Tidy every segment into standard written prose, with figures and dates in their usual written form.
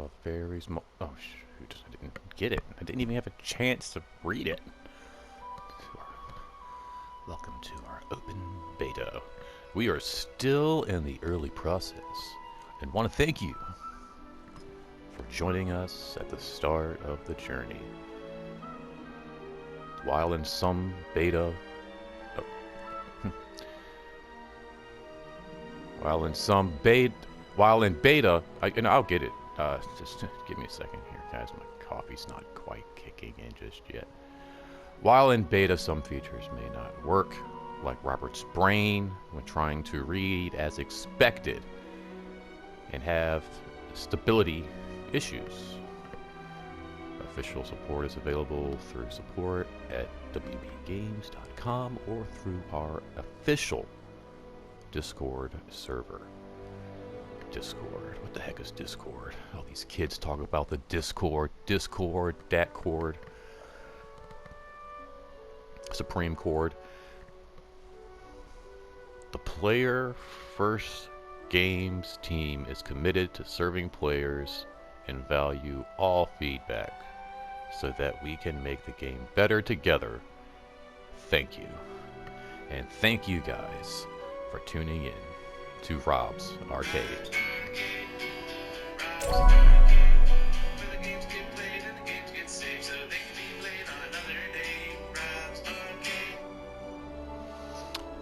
a very small... Oh, shoot. I didn't get it. I didn't even have a chance to read it. Welcome to our open beta. We are still in the early process and want to thank you for joining us at the start of the journey. While in some beta... While in beta, I'll get it. Just give me a second here, guys. My coffee's not quite kicking in just yet. While in beta, some features may not work, like Robert's brain when trying to read as expected, and have stability issues. Official support is available through support at wbgames.com or through our official Discord server. Discord. What the heck is Discord? All these kids talk about the Discord, that cord. Supreme Chord. The Player First Games team is committed to serving players and value all feedback so that we can make the game better together. Thank you. And thank you guys for tuning in to Rob's Arcade.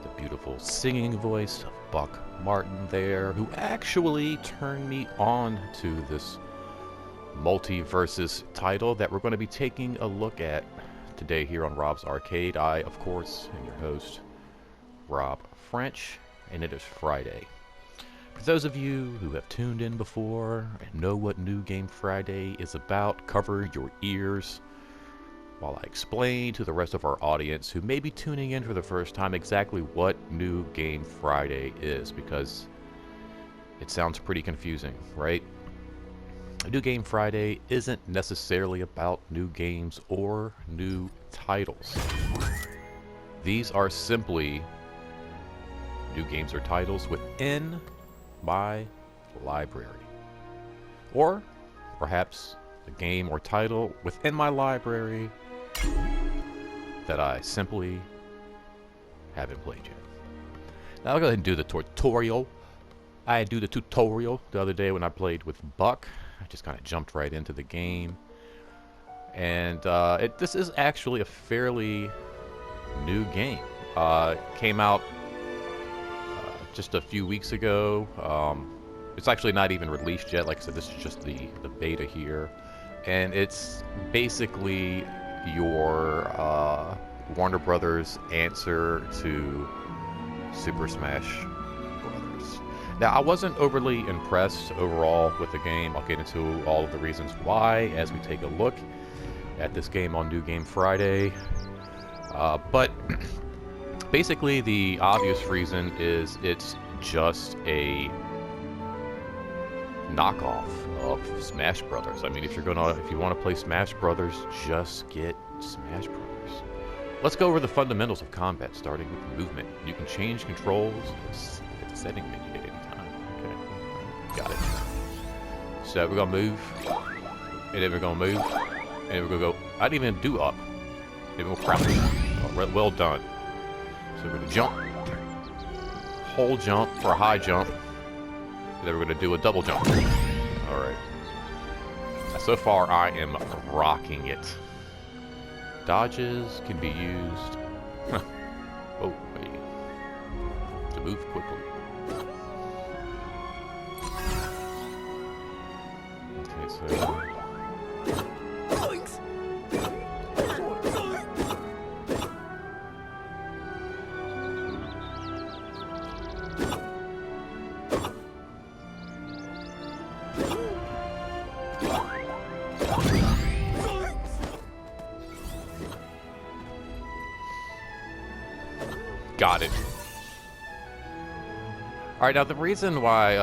The beautiful singing voice of Buck Martin there, who actually turned me on to this MultiVersus title that we're going to be taking a look at today here on Rob's Arcade. I, of course, am your host, Rob French, and it is Friday. For those of you who have tuned in before and know what New Game Friday is about, cover your ears while I explain to the rest of our audience who may be tuning in for the first time exactly what New Game Friday is, because it sounds pretty confusing, right? New Game Friday isn't necessarily about new games or new titles. These are simply new games or titles within my library. Or perhaps a game or title within my library that I simply haven't played yet. Now I'll go ahead and do the tutorial. I do the tutorial the other day when I played with Buck. I just kind of jumped right into the game. And this is actually a fairly new game. Came out just a few weeks ago. It's actually not even released yet. Like I said, this is just the beta here. And it's basically your Warner Brothers answer to Super Smash Brothers. Now, I wasn't overly impressed overall with the game. I'll get into all of the reasons why as we take a look at this game on New Game Friday. But basically, the obvious reason is it's just a knockoff of Smash Brothers. I mean, if you want to play Smash Brothers, just get Smash Brothers. Let's go over the fundamentals of combat, starting with the movement. You can change controls at the setting menu at any time. Okay, got it. So we're gonna move, and then we're gonna move, and then we're gonna go. I didn't even do up. Then we'll crouch. Oh, well done. So we're gonna jump, hold jump for a high jump, and then we're gonna do a double jump. All right. So far, I am rocking it. Dodges can be used. Oh, wait. To move quickly. Okay, so. Got it. Alright, now the reason why,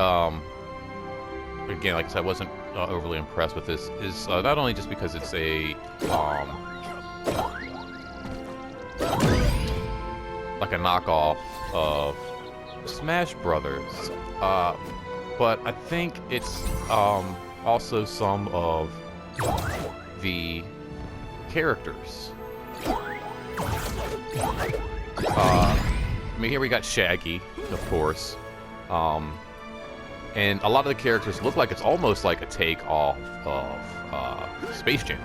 again, like I said, I wasn't overly impressed with this is not only just because it's a, like a knockoff of Smash Brothers, but I think it's, also some of the characters. I mean, here we got Shaggy, of course. And a lot of the characters look like it's almost like a take-off of Space Jam.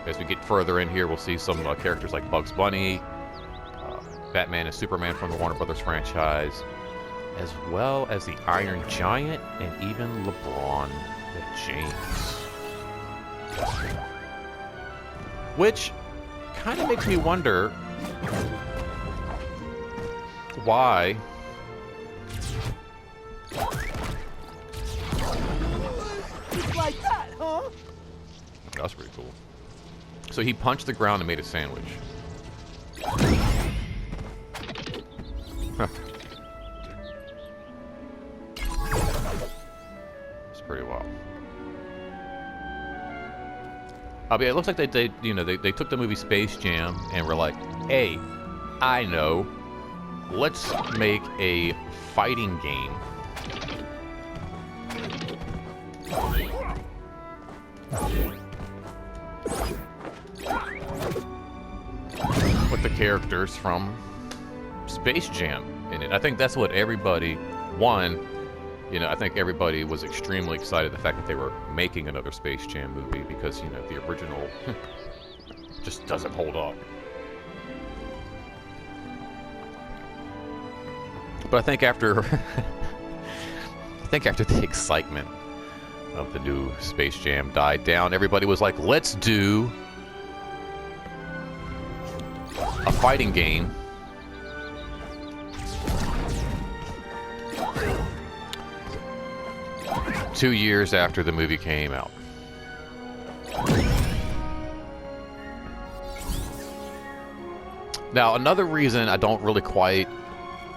As we get further in here, we'll see some characters like Bugs Bunny, Batman and Superman from the Warner Brothers franchise, as well as the Iron Giant and even LeBron James. Which kind of makes me wonder why like that, huh? That's pretty cool. So he punched the ground and made a sandwich. Huh. It's pretty wild. I mean, it looks like they took the movie Space Jam and were like, hey, I know, let's make a fighting game with the characters from Space Jam in it. I think that's what everybody, I think everybody was extremely excited the fact that they were making another Space Jam movie because, the original just doesn't hold up. But I think after the excitement of the new Space Jam died down, everybody was like, let's do a fighting game two years after the movie came out. Now, another reason I don't really quite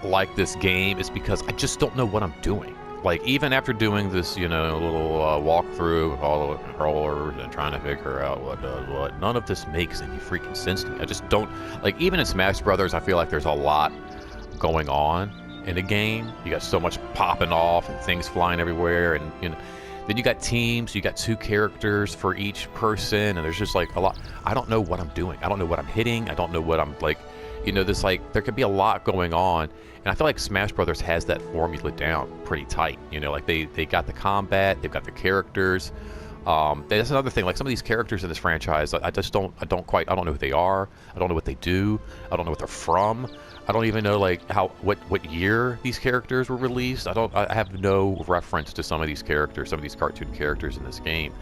like this game is because I just don't know what I'm doing. Like, even after doing this, little walkthrough with all the controllers and trying to figure out what does what, none of this makes any freaking sense to me. I just don't, like, even in Smash Brothers, I feel like there's a lot going on in a game. You got so much popping off and things flying everywhere, and, then you got teams, you got two characters for each person, and there's just, like, a lot. I don't know what I'm doing. I don't know what I'm hitting. I don't know what I'm, like, this, like, there could be a lot going on. And I feel like Smash Brothers has that formula down pretty tight. Like they got the combat, they've got the characters. That's another thing. Like some of these characters in this franchise, I don't know who they are. I don't know what they do. I don't know what they're from. I don't even know like what year these characters were released. I have no reference to some of these characters, some of these cartoon characters in this game.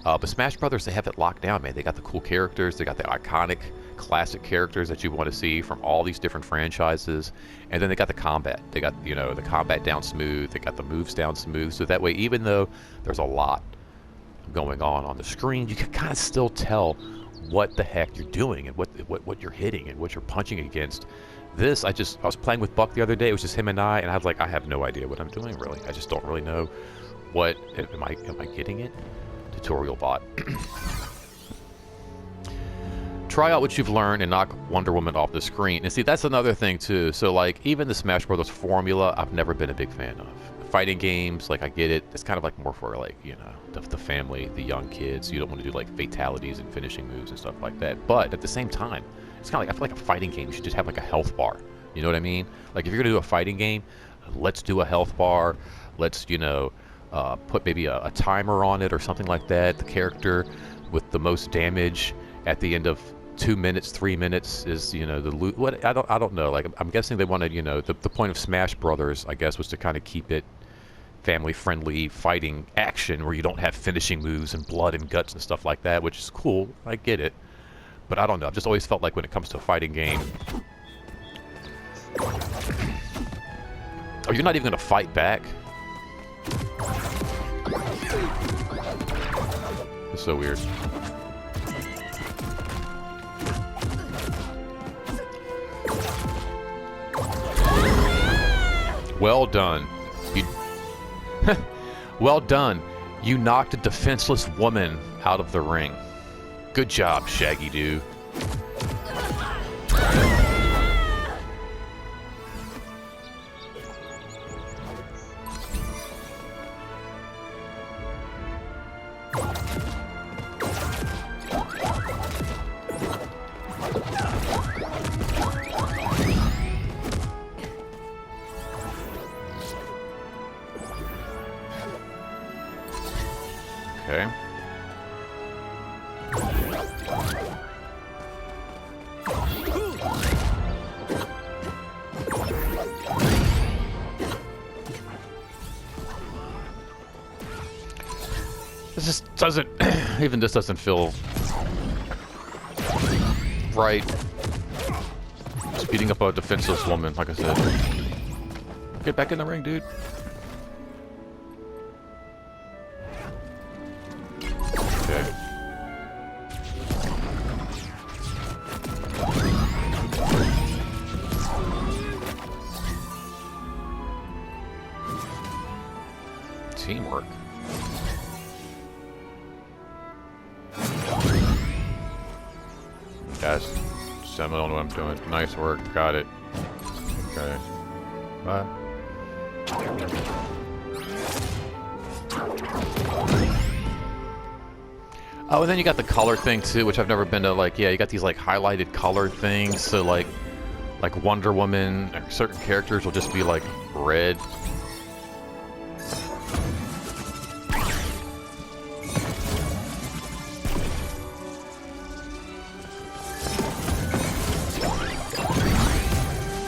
But Smash Brothers, they have it locked down, man. They got the cool characters. They got the iconic, classic characters that you want to see from all these different franchises. And then they got the combat. They got, the combat down smooth. They got the moves down smooth. So that way, even though there's a lot going on the screen, you can kind of still tell what the heck you're doing and what you're hitting and what you're punching against. This, I was playing with Buck the other day. It was just him and I was like, I have no idea what I'm doing, really. I just don't really know what, am I getting it? Tutorial bot. Try out what you've learned and knock Wonder Woman off the screen. And see, that's another thing too. So like, even the Smash Brothers formula, I've never been a big fan of. Fighting games, like I get it. It's kind of like more for like, the family, the young kids. You don't want to do like fatalities and finishing moves and stuff like that. But at the same time, it's kind of like, I feel like a fighting game, you should just have like a health bar. You know what I mean? Like if you're gonna do a fighting game, let's do a health bar. Let's, put maybe a timer on it or something like that. The character with the most damage at the end of 2 minutes, 3 minutes is, the loot. What I don't know. Like I'm guessing they wanted, the point of Smash Brothers, I guess, was to kind of keep it family-friendly fighting action where you don't have finishing moves and blood and guts and stuff like that, which is cool. I get it, but I don't know. I've just always felt like when it comes to a fighting game, you're not even gonna fight back. It's so weird. Well done. Well done. You knocked a defenseless woman out of the ring. Good job, Shaggy Doo. This just doesn't, even this doesn't feel right. Just beating up a defenseless woman, like I said. Get back in the ring, dude. Okay. Teamwork. Guys, I don't know what I'm doing. Nice work. Got it. Okay. Bye. Oh, and then you got the color thing too, which I've never been to. Like, yeah, you got these like highlighted colored things. So like Wonder Woman, or certain characters will just be like red.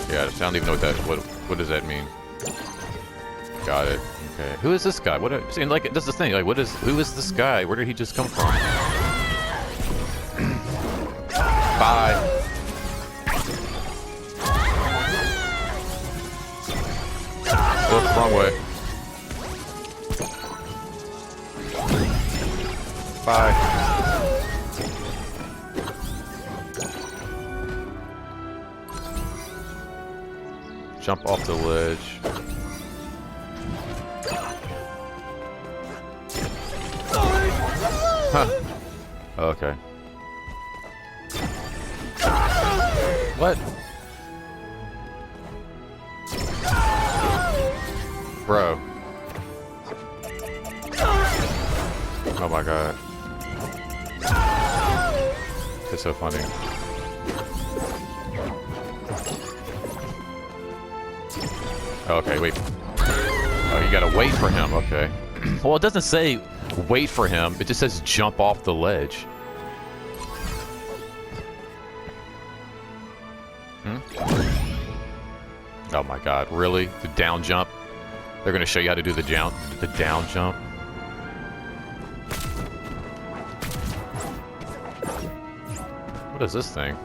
Yeah, I don't even know what does that mean. Got it. Okay. Who is this guy? What? See, like, that's the thing. Like, who is this guy? Where did he just come from? Bye. Oops, wrong way. Bye. Jump off the ledge. Huh. Okay. What? Bro. Oh my god. It's so funny. Okay, wait. Oh, you gotta wait for him, okay. Well, it doesn't say wait for him, it just says jump off the ledge. Oh my god, really? The down jump? They're gonna show you how to do the down jump? What is this thing?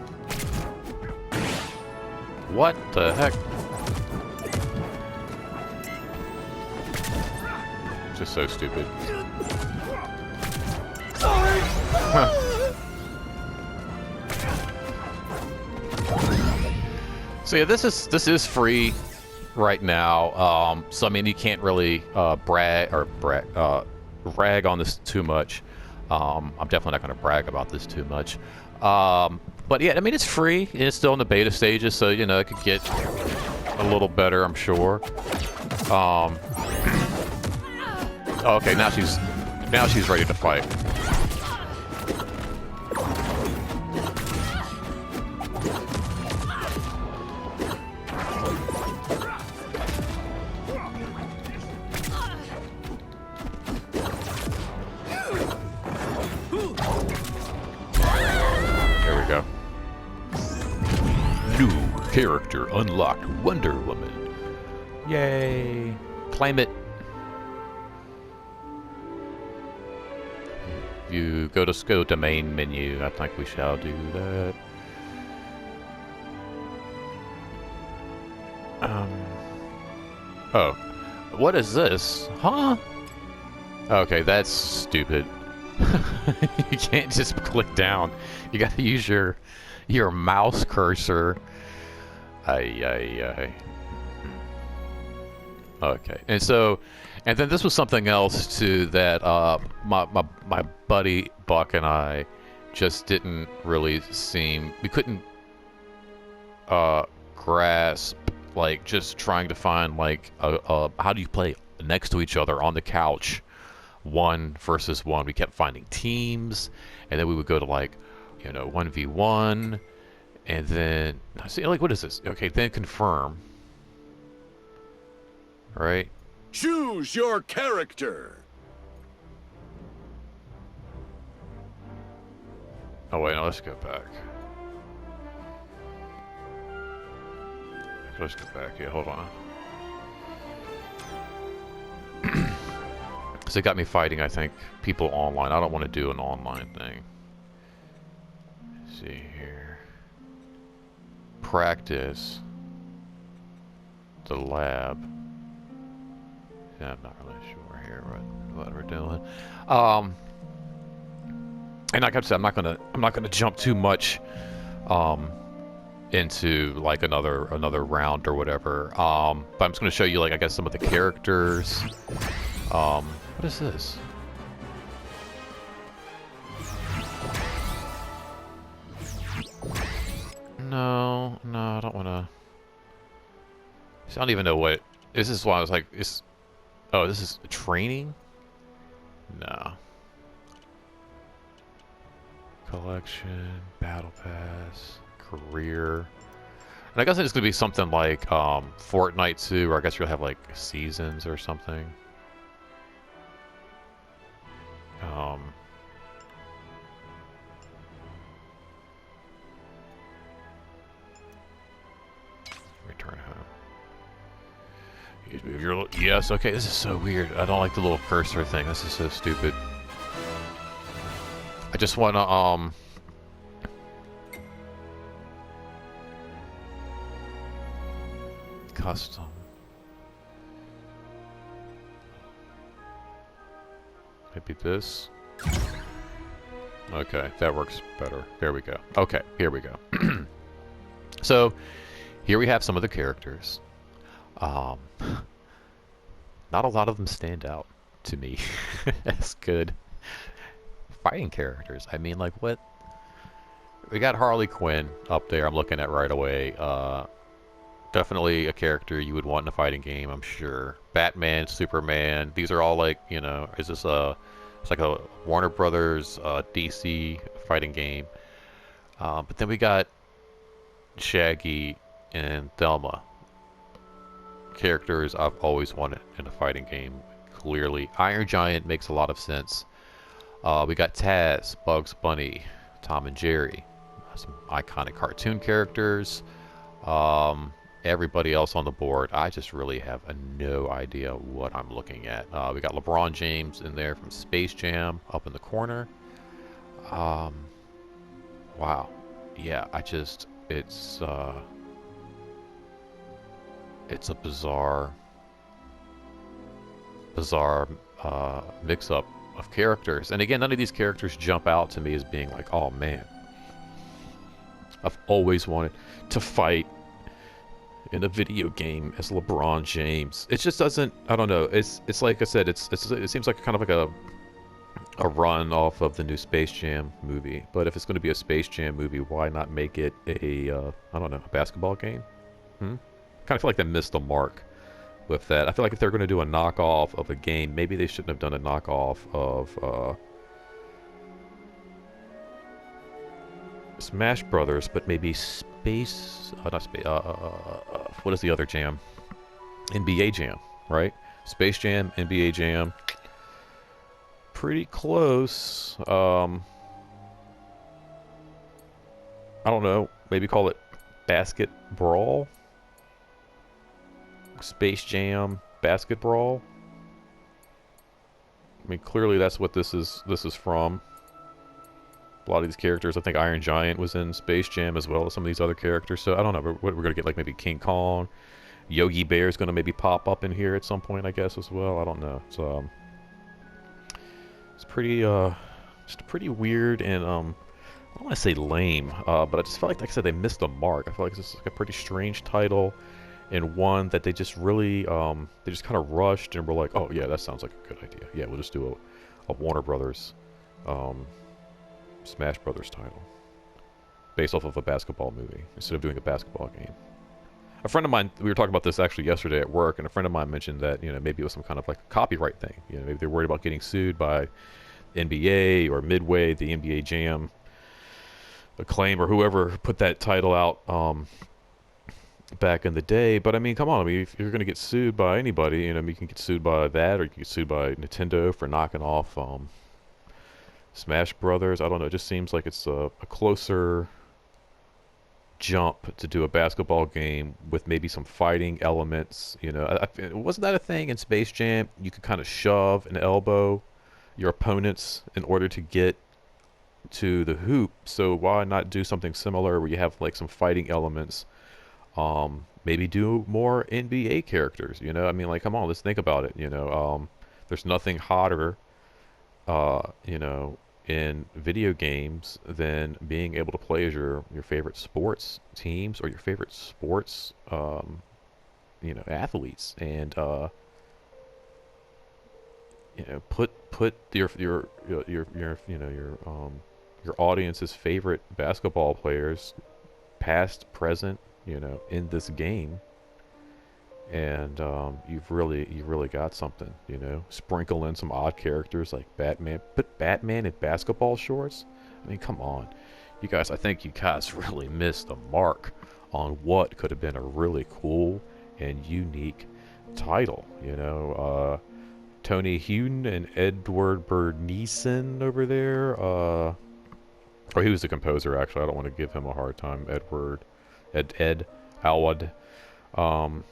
What the heck? Just so stupid. Huh. So yeah, this is free right now. So I mean, you can't really rag on this too much. I'm definitely not going to brag about this too much. But yeah, I mean, it's free. It's still in the beta stages, so you know it could get a little better, I'm sure. Okay, now she's ready to fight. There we go. New character unlocked, Wonder Woman. Yay! Claim it. You go to main menu. I think we shall do that. Oh, what is this? Huh? Okay, that's stupid. You can't just click down. You gotta use your mouse cursor. Ay. Okay, and then this was something else too that my buddy Buck and I just didn't really we couldn't grasp, like just trying to find like how do you play next to each other on the couch 1 versus 1. We kept finding teams, and then we would go to like 1v1, and then see, like, what is this? Okay, then confirm. Right? Choose your character. Oh wait, no, let's go back. Let's go back. Yeah, hold on. Because it got me fighting, I think, people online. I don't want to do an online thing. Let's see here. Practice. The lab. Yeah, I'm not really sure here what we're doing. And like I said, I'm not gonna jump too much into like another round or whatever. But I'm just gonna show you like I guess some of the characters. What is this? No, I don't wanna. I don't even know what. This is why I was like, oh, this is training? No. Collection, battle pass, career. And I guess it's gonna be something like Fortnite too, or I guess you'll have like seasons or something. Return home. Yes, okay, this is so weird. I don't like the little cursor thing. This is so stupid. I just wanna custom. Maybe this. Okay, that works better. There we go. Okay, here we go. So, here we have some of the characters. Not a lot of them stand out to me as good fighting characters. I mean, like, what? We got Harley Quinn up there, I'm looking at right away. Definitely a character you would want in a fighting game, I'm sure. Batman, Superman, these are all like, you know, is this it's like a Warner Brothers DC fighting game. But then we got Shaggy and Thelma. Characters I've always wanted in a fighting game, clearly. Iron Giant makes a lot of sense. We got Taz, Bugs Bunny, Tom and Jerry. Some iconic cartoon characters. Everybody else on the board, I just really have no idea what I'm looking at. We got LeBron James in there from Space Jam up in the corner. Wow. Yeah, it's a bizarre mix-up of characters. And again, none of these characters jump out to me as being like, oh man, I've always wanted to fight in a video game as LeBron James. It just doesn't, I don't know, it's like I said, it seems like kind of like a run off of the new Space Jam movie. But if it's going to be a Space Jam movie, why not make it a I don't know, a basketball game? Kind of feel like they missed the mark with that. I feel like if they're going to do a knockoff of a game, maybe they shouldn't have done a knockoff of Smash Brothers, but maybe not Space, what is the other jam? NBA Jam, right? Space Jam, NBA Jam. Pretty close. I don't know, maybe call it Basket Brawl? Space Jam, Basket Brawl? I mean, clearly that's what this is from. A lot of these characters, I think Iron Giant was in Space Jam as well as some of these other characters. So I don't know, we're going to get like maybe King Kong. Yogi Bear is going to maybe pop up in here at some point, I guess, as well. I don't know. So it's pretty, just pretty weird and I don't want to say lame, but I just felt like I said, they missed the mark. I feel like this is like a pretty strange title and one that they just really, they just kind of rushed and were like, oh yeah, that sounds like a good idea. Yeah, we'll just do a Warner Brothers, Smash Brothers title based off of a basketball movie instead of doing a basketball game. A friend of mine, we were talking about this actually yesterday at work, and a friend of mine mentioned that, you know, maybe it was some kind of like a copyright thing. You know, maybe they're worried about getting sued by NBA or Midway, the NBA Jam Acclaim, or whoever put that title out back in the day. But I mean, come on, I mean, if you're going to get sued by anybody, you know, you can get sued by that, or you can get sued by Nintendo for knocking off Smash Brothers, I don't know, it just seems like it's a closer jump to do a basketball game with maybe some fighting elements. You know, wasn't that a thing in Space Jam? You could kind of shove and elbow your opponents in order to get to the hoop. So why not do something similar where you have like some fighting elements? Maybe do more NBA characters. You know, I mean, like, come on, let's think about it. You know, there's nothing hotter, you know, in video games than being able to play as your favorite sports teams or your favorite sports, you know, athletes, and you know, put your you know your audience's favorite basketball players, past, present, you know, in this game, and you've really got something. You know, sprinkle in some odd characters like Batman. Put Batman in basketball shorts. I mean, come on, you guys. I think you guys really missed the mark on what could have been a really cool and unique title. You know, Tony Hune and Edward Bernieson over there. Oh, he was the composer, actually. I don't want to give him a hard time. Ed Alwad. Um,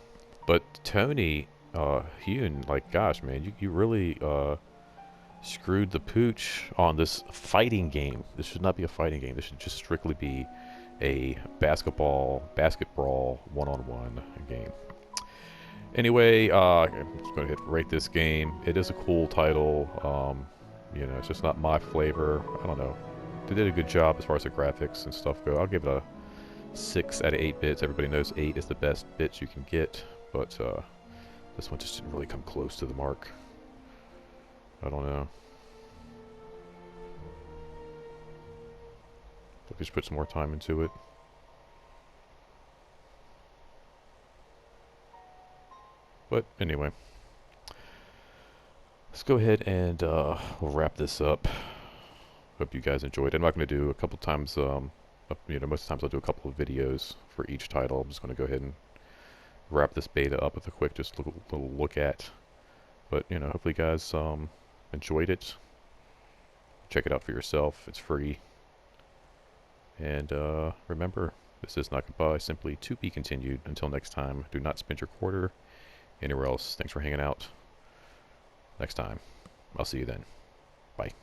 but Tony Hune, like, gosh, man, you really screwed the pooch on this fighting game. This should not be a fighting game. This should just strictly be a basketball one-on-one game. Anyway, I'm just going to rate this game. It is a cool title. You know, it's just not my flavor. I don't know. They did a good job as far as the graphics and stuff go. I'll give it a 6 out of 8 bits. Everybody knows 8 is the best bits you can get, but this one just didn't really come close to the mark. I don't know. Hope you should put some more time into it. But anyway, let's go ahead and we'll wrap this up. Hope you guys enjoyed. I'm not going to do a couple times, you know, most of the times I'll do a couple of videos for each title. I'm just going to go ahead and wrap this beta up with a quick just little look at. But, you know, hopefully you guys enjoyed it. Check it out for yourself. It's free. And remember, this is not goodbye, simply to be continued. Until next time, do not spend your quarter anywhere else. Thanks for hanging out. Next time. I'll see you then. Bye.